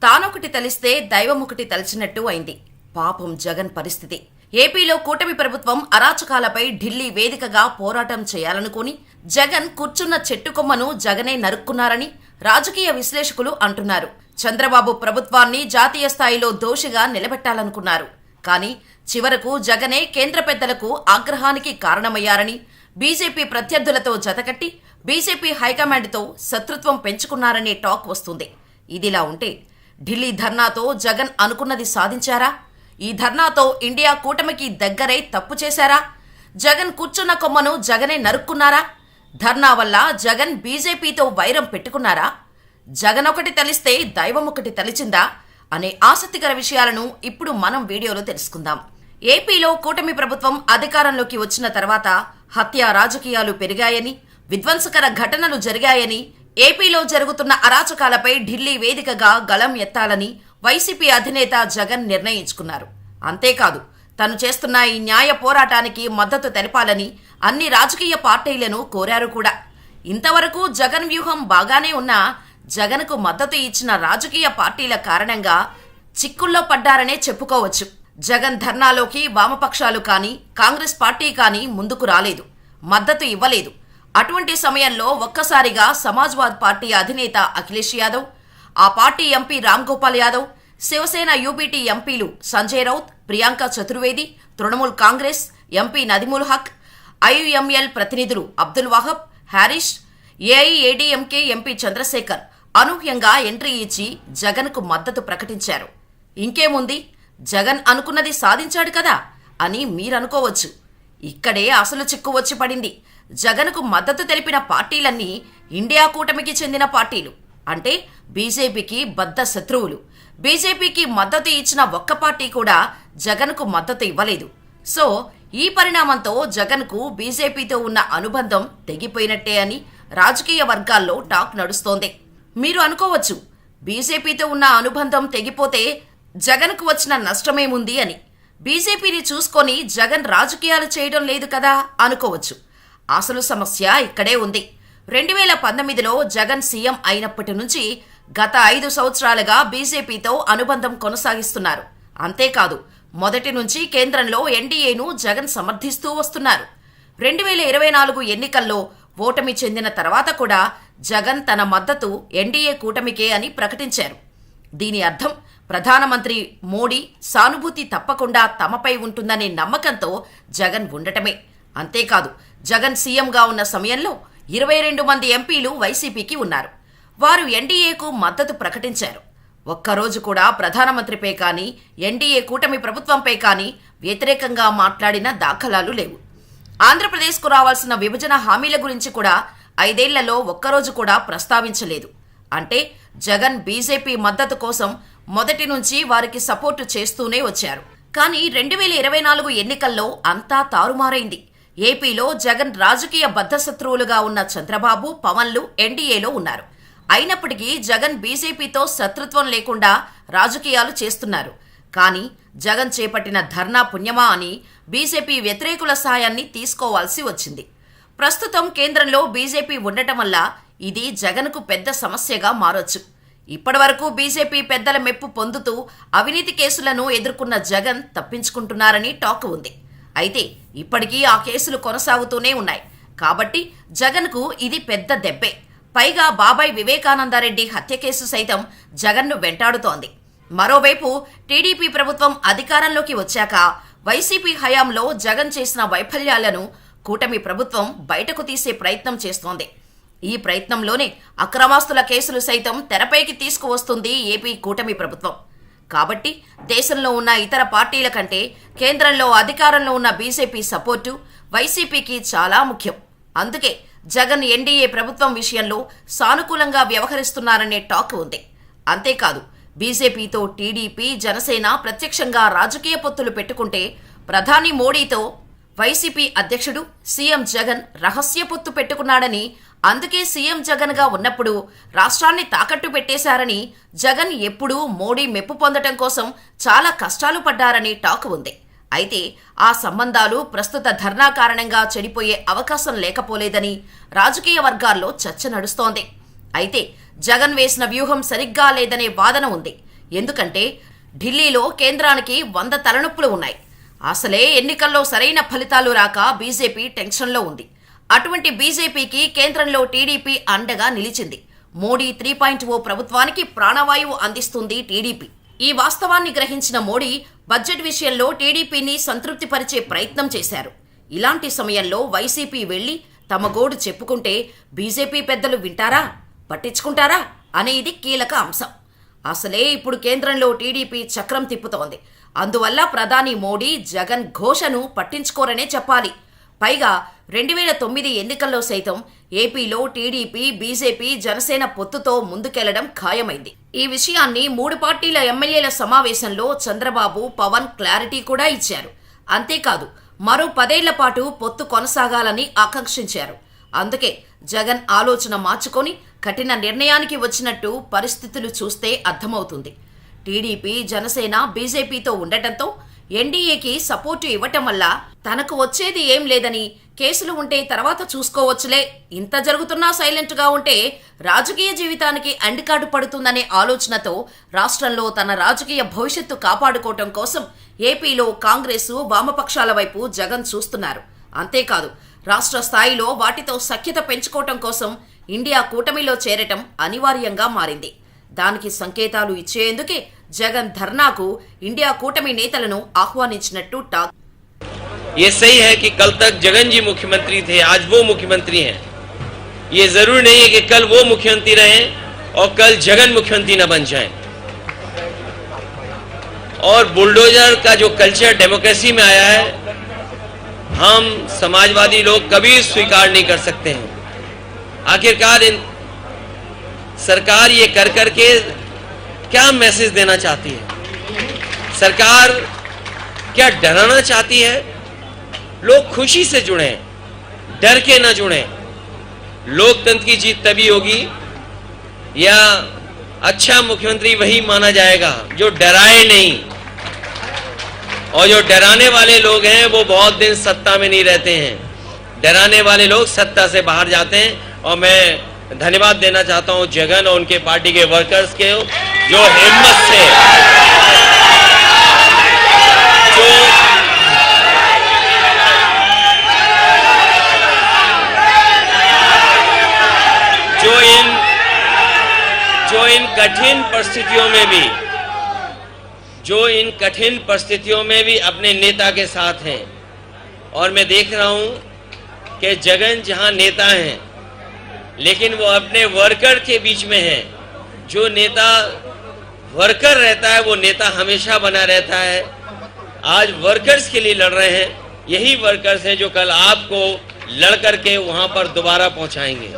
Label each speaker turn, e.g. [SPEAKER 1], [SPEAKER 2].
[SPEAKER 1] తానొకటి తలిస్తే దైవమొకటి తలిచినట్టు అయింది పాపం జగన్ పరిస్థితి. ఏపీలో కూటమి ప్రభుత్వం అరాచకాలపై ఢిల్లీ వేదికగా పోరాటం చేయాలనుకుని జగన్ కూర్చున్న చెట్టు కొమ్మను జగనే నరుక్కున్నారని రాజకీయ విశ్లేషకులు అంటున్నారు. చంద్రబాబు ప్రభుత్వాన్ని జాతీయ స్థాయిలో దోషిగా నిలబెట్టాలనుకున్నారు. కానీ చివరకు జగనే కేంద్ర పెద్దలకు ఆగ్రహానికి కారణమయ్యారని, బీజేపీ ప్రత్యర్థులతో జతకట్టి బీజేపీ హైకమాండ్తో శత్రుత్వం పెంచుకున్నారనే టాక్ వస్తుంది. ఇదిలా ఉంటే ఢిల్లీ ధర్నాతో జగన్ అనుకున్నది సాధించారా? ఈ ధర్నాతో ఇండియా కూటమికి దగ్గరై తప్పు చేశారా? జగన్ కూర్చున్న కొమ్మను జగనే నరుక్కున్నారా? ధర్నా వల్ల జగన్ బీజేపీతో వైరం పెట్టుకున్నారా? జగన్ ఒకటి తలిస్తే దైవం ఒకటి తలిచిందా అనే ఆసక్తికర విషయాలను ఇప్పుడు మనం వీడియోలో తెలుసుకుందాం. ఏపీలో కూటమి ప్రభుత్వం అధికారంలోకి వచ్చిన తర్వాత హత్య రాజకీయాలు పెరిగాయని, విధ్వంసకర ఘటనలు జరిగాయని, ఏపీలో జరుగుతున్న అరాచకాలపై ఢిల్లీ వేదికగా గళం ఎత్తాలని వైసీపీ అధినేత జగన్ నిర్ణయించుకున్నారు. అంతేకాదు, తను చేస్తున్న ఈ న్యాయ పోరాటానికి మద్దతు తెలపాలని అన్ని రాజకీయ పార్టీలను కోరారు కూడా. ఇంతవరకు జగన్ వ్యూహం బాగానే ఉన్నా జగన్కు మద్దతు ఇచ్చిన రాజకీయ పార్టీల కారణంగా చిక్కుల్లో పడ్డారనే చెప్పుకోవచ్చు. జగన్ ధర్నాలోకి వామపక్షాలు కానీ కాంగ్రెస్ పార్టీ కానీ ముందుకు రాలేదు, మద్దతు ఇవ్వలేదు. అటువంటి సమయంలో ఒక్కసారిగా సమాజ్వాద్ పార్టీ అధినేత అఖిలేష్ యాదవ్, ఆ party MP Ram Gopal Yadav, Shiv Sena UBT ఎంపీలు Sanjay Raut, Priyanka Chaturvedi, Trinamool Congress MP Nadimul Haque, IUML ప్రతినిధులు అబ్దుల్ వాహబ్, హారిష్, ఏఐఏడీఎంకే ఎంపీ చంద్రశేఖర్ అనూహ్యంగా ఎంట్రీ ఇచ్చి జగన్కు మద్దతు ప్రకటించారు. ఇంకేముంది, జగన్ అనుకున్నది సాధించాడు కదా అని మీరనుకోవచ్చు. ఇక్కడే అసలు చిక్కు వచ్చి పడింది. జగన్కు మద్దతు తెలిపిన పార్టీలన్నీ ఇండియా కూటమికి చెందిన పార్టీలు, అంటే బీజేపీకి బద్ధ శత్రువులు. బీజేపీకి మద్దతు ఇచ్చిన ఒక్క పార్టీ కూడా జగన్కు మద్దతు ఇవ్వలేదు. సో ఈ పరిణామంతో జగన్కు బీజేపీతో ఉన్న అనుబంధం తెగిపోయినట్టే అని రాజకీయ వర్గాల్లో టాక్ నడుస్తోంది. మీరు అనుకోవచ్చు, బీజేపీతో ఉన్న అనుబంధం తెగిపోతే జగన్కు వచ్చిన నష్టమేముంది అని. బీజేపీని చూసుకొని జగన్ రాజకీయాలు చేయడం లేదు కదా అనుకోవచ్చు. అసలు సమస్య ఇక్కడే ఉంది. 2019లో జగన్ సీఎం అయినప్పటి నుంచి గత 5 సంవత్సరాలుగా బీజేపీతో అనుబంధం కొనసాగిస్తున్నారు. అంతేకాదు, మొదటి నుంచి కేంద్రంలో ఎన్డీఏను జగన్ సమర్థిస్తూ వస్తున్నారు. 2024 ఎన్నికల్లో ఓటమి చెందిన తర్వాత కూడా జగన్ తన మద్దతు ఎన్డీఏ కూటమికే అని ప్రకటించారు. దీని అర్థం ప్రధానమంత్రి మోడీ సానుభూతి తప్పకుండా తమపై ఉంటుందనే నమ్మకంతో జగన్ ఉండటమే. అంతేకాదు, జగన్ సీఎంగా ఉన్న సమయంలో 22 మంది ఎంపీలు వైసీపీకి ఉన్నారు. వారు ఎన్డీఏకు మద్దతు ప్రకటించారు. ఒక్కరోజు కూడా ప్రధానమంత్రిపై కానీ ఎన్డీఏ కూటమి ప్రభుత్వంపై కానీ వ్యతిరేకంగా మాట్లాడిన దాఖలాలు లేవు. ఆంధ్రప్రదేశ్కు రావాల్సిన విభజన హామీల గురించి కూడా 5 ఏళ్లలో ఒక్కరోజు కూడా ప్రస్తావించలేదు. అంటే జగన్ బీజేపీ మద్దతు కోసం మొదటి నుంచి వారికి సపోర్టు చేస్తూనే వచ్చారు. కానీ 2024 ఎన్నికల్లో అంతా తారుమారైంది. ఏపీలో జగన్ రాజకీయ బద్ధశత్రువులుగా ఉన్న చంద్రబాబు, పవన్లు ఎన్డీఏలో ఉన్నారు. అయినప్పటికీ జగన్ బీజేపీతో శత్రుత్వం లేకుండా రాజకీయాలు చేస్తున్నారు. కానీ జగన్ చేపట్టిన ధర్నా పుణ్యమా అని బీజేపీ వ్యతిరేకుల సాయాన్ని తీసుకోవాల్సి వచ్చింది. ప్రస్తుతం కేంద్రంలో బీజేపీ ఉండటం వల్ల ఇది జగన్కు పెద్ద సమస్యగా మారొచ్చు. ఇప్పటివరకు బీజేపీ పెద్దల మెప్పు పొందుతూ అవినీతి కేసులను ఎదుర్కొన్న జగన్ తప్పించుకుంటున్నారని టాక్ ఉంది. అయితే ఇప్పటికీ ఆ కేసులు కొనసాగుతూనే ఉన్నాయి. కాబట్టి జగన్కు ఇది పెద్ద దెబ్బే. పైగా బాబాయ్ వివేకానందరెడ్డి హత్య కేసు సైతం జగన్ను వెంటాడుతోంది. మరోవైపు టీడీపీ ప్రభుత్వం అధికారంలోకి వచ్చాక వైసీపీ హయాంలో జగన్ చేసిన వైఫల్యాలను కూటమి ప్రభుత్వం బయటకు తీసే ప్రయత్నం చేస్తోంది. ఈ ప్రయత్నంలోనే అక్రమాస్తుల కేసులు సైతం తెరపైకి తీసుకువస్తుంది ఏపీ కూటమి ప్రభుత్వం. కాబట్టి దేశంలో ఉన్న ఇతర పార్టీల కంటే కేంద్రంలో అధికారంలో ఉన్న బీజేపీ సపోర్టు వైసీపీకి చాలా ముఖ్యం. అందుకే జగన్ ఎన్డీఏ ప్రభుత్వం విషయంలో సానుకూలంగా వ్యవహరిస్తున్నారనే టాక్ ఉంది. అంతేకాదు, బీజేపీతో టీడీపీ, జనసేన ప్రత్యక్షంగా రాజకీయ పొత్తులు పెట్టుకుంటే ప్రధాని మోడీతో వైసీపీ అధ్యక్షుడు సీఎం జగన్ రహస్య పొత్తు పెట్టుకున్నాడని, అందుకే సీఎం జగన్గా ఉన్నప్పుడు రాష్ట్రాన్ని తాకట్టు పెట్టేశారని, జగన్ ఎప్పుడూ మోడీ మెప్పు పొందటం కోసం చాలా కష్టాలు పడ్డారని టాక్ ఉంది. అయితే ఆ సంబంధాలు ప్రస్తుత ధర్నా కారణంగా చెడిపోయే అవకాశం లేకపోలేదని రాజకీయ వర్గాల్లో చర్చ నడుస్తోంది. అయితే జగన్ వేసిన వ్యూహం సరిగ్గా లేదనే వాదన ఉంది. ఎందుకంటే ఢిల్లీలో కేంద్రానికి 100 తలనొప్పులు ఉన్నాయి. అసలే ఎన్నికల్లో సరైన ఫలితాలు రాక బీజేపీ టెన్షన్లో ఉంది. అటువంటి బీజేపీకి కేంద్రంలో టీడీపీ అండగా నిలిచింది. మోడీ 3.0 ప్రభుత్వానికి ప్రాణవాయువు అందిస్తుంది టీడీపీ. ఈ వాస్తవాన్ని గ్రహించిన మోడీ బడ్జెట్ విషయంలో టీడీపీని సంతృప్తిపరిచే ప్రయత్నం చేశారు. ఇలాంటి సమయంలో వైసీపీ వెళ్లి తమ గోడు చెప్పుకుంటే బీజేపీ పెద్దలు వింటారా, పట్టించుకుంటారా అనేది కీలక అంశం. అసలే ఇప్పుడు కేంద్రంలో టీడీపీ చక్రం తిప్పుతోంది. అందువల్ల ప్రధాని మోడీ జగన్ ఘోషను పట్టించుకోరనే చెప్పాలి. పైగా 2009 ఎన్నికల్లో సైతం ఏపీలో టీడీపీ, బీజేపీ, జనసేన పొత్తుతో ముందుకెళ్లడం ఖాయమైంది. ఈ విషయాన్ని 3 పార్టీల ఎమ్మెల్యేల సమావేశంలో చంద్రబాబు, పవన్ క్లారిటీ కూడా ఇచ్చారు. అంతేకాదు మరో 10 ఏళ్ల పాటు పొత్తు కొనసాగాలని ఆకాంక్షించారు. అందుకే జగన్ ఆలోచన మార్చుకొని కఠిన నిర్ణయానికి వచ్చినట్టు పరిస్థితులు చూస్తే అర్థమవుతుంది. టీడీపీ, జనసేన బీజేపీతో ఉండటంతో ఎన్డీఏకి సపోర్టు ఇవ్వటం వల్ల తనకు వచ్చేది ఏం లేదని, కేసులు ఉంటే తర్వాత చూసుకోవచ్చులే, ఇంత జరుగుతున్నా సైలెంట్గా ఉంటే రాజకీయ జీవితానికి అండికాడు పడుతుందనే ఆలోచనతో రాష్ట్రంలో తన రాజకీయ భవిష్యత్తు కాపాడుకోవటం కోసం ఏపీలో కాంగ్రెసు, వామపక్షాల వైపు జగన్ చూస్తున్నారు. అంతేకాదు రాష్ట్ర స్థాయిలో వాటితో సఖ్యత పెంచుకోవటం కోసం ఇండియా కూటమిలో చేరటం అనివార్యంగా మారింది. దానికి సంకేతాలు ఇచ్చేందుకే జగన్ ధర్నాకు ఇండియా కూటమి నేతలను ఆహ్వానించినట్టు టాక్.
[SPEAKER 2] ये सही है कि कल तक जगन जी मुख्यमंत्री थे, आज वो मुख्यमंत्री हैं. ये जरूरी नहीं है कि कल वो मुख्यमंत्री रहें और कल जगन मुख्यमंत्री न बन जाएं. और बुलडोजर का जो कल्चर डेमोक्रेसी में आया है, हम समाजवादी लोग कभी स्वीकार नहीं कर सकते हैं. आखिरकार सरकार ये कर करके क्या मैसेज देना चाहती है? सरकार क्या डराना चाहती है? लोग खुशी से जुड़ें, डर के न जुड़ें. लोकतंत्र की जीत तभी होगी या अच्छा मुख्यमंत्री वही माना जाएगा जो डराए नहीं. और जो डराने वाले लोग हैं वो बहुत दिन सत्ता में नहीं रहते हैं. डराने वाले लोग सत्ता से बाहर जाते हैं. और मैं धन्यवाद देना चाहता हूं जगन और उनके पार्टी के वर्कर्स के, जो हिम्मत से जो इन कठिन परिस्थितियों में भी अपने नेता के साथ हैं. और मैं देख रहा हूं कि जगन जहां नेता हैं लेकिन वो अपने वर्कर के बीच में है. जो नेता वर्कर रहता है वो नेता हमेशा बना रहता है. आज वर्कर्स के लिए लड़ रहे हैं. यही वर्कर्स हैं जो कल आपको लड़ करके वहां पर दोबारा पहुंचाएंगे.